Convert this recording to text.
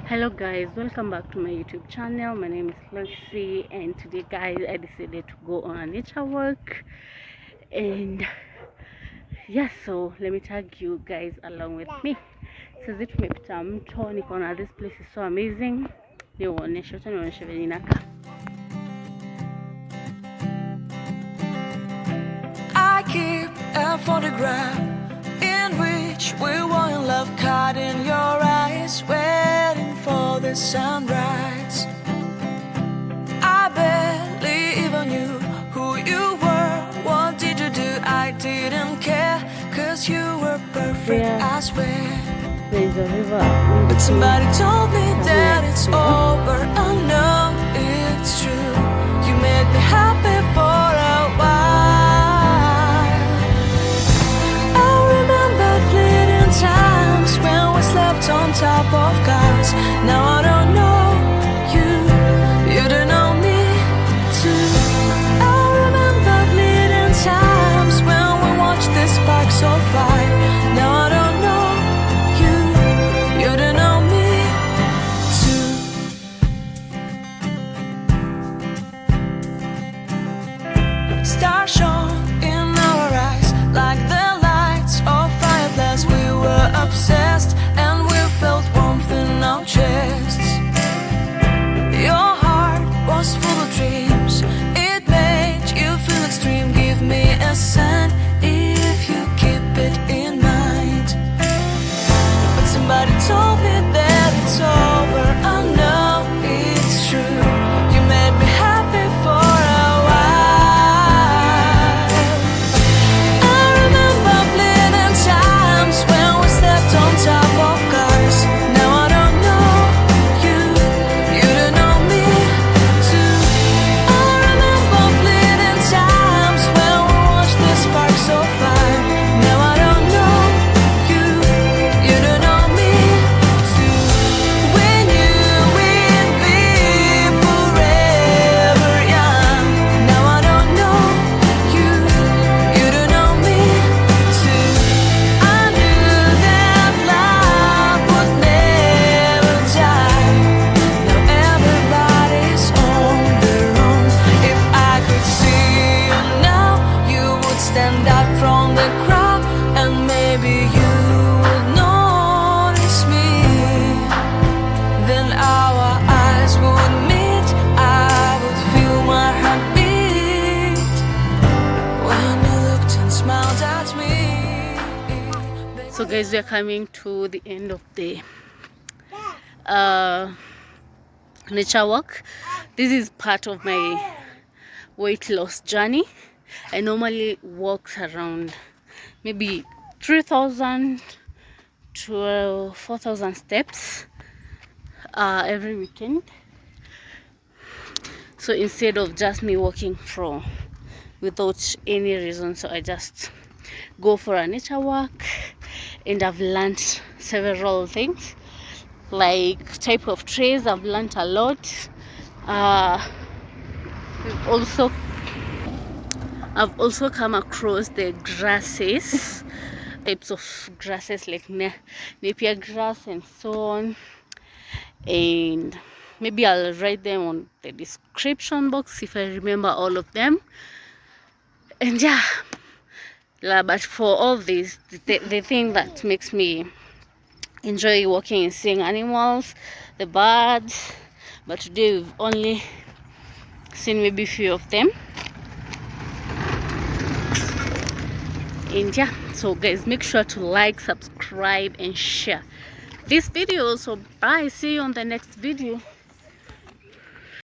Hello guys, welcome back to my YouTube channel. My name is Lucy, and today guys I decided to go on a nature walk. And yeah, so let me tag you guys along with me. Sasa tumepita mto, nikaona this place is so amazing. Nionyeshe venye inakaa. I keep a photograph in which we were in love, caught in your eyes, waiting for the sunrise. I barely even knew who you were. What did you do? I didn't care, 'cause you were perfect, I swear. There's a river. But somebody told me that it's over. I know it's true. You made me happy for a while. I remember fleeting times when we slept on top of cars. Now I don't know you, you don't know me too. I remember fleeting times when we watched the sparks so fire. Now I don't know you, you don't know me too. Stars shone in our eyes like the lights of fireflies. We were obsessed and we felt warmth in our chests. Your heart was full of dreams. It made you feel extreme. Give me a sign if you keep it in mind. But somebody told me that it's over. I know it's true. You made me happy for a while. I remember fleeting times when we slept on top of cars. Now I don't know you, you don't know me too. I remember fleeting times when we watched the sparks so fire. Now I don't know you, you don't know me too. We knew we'd be forever young. Now I don't know you, you don't know me too. I knew that love would never die. Now everybody's on their own. If I could see you now, you would stand out from the crowd, and maybe you would notice me. Then our eyes would meet. I would feel my heart beat when you looked and smiled at me. So guys, we are coming to the end of the nature walk. This is part of my weight loss journey. I normally walk around maybe 3,000 to 4,000 steps every weekend. So instead of just me walking from without any reason, so I just go for a nature walk. And I've learned several things, like type of trees. I've learned a lot. I've also come across the grasses, types of grasses like napier grass and so on. And maybe I'll write them on the description box if I remember all of them. And yeah, but for all this, the thing that makes me enjoy walking and seeing animals, the birds. But today we've only seen maybe a few of them. And yeah, so guys, make sure to like, subscribe and share this video. So bye, see you on the next video.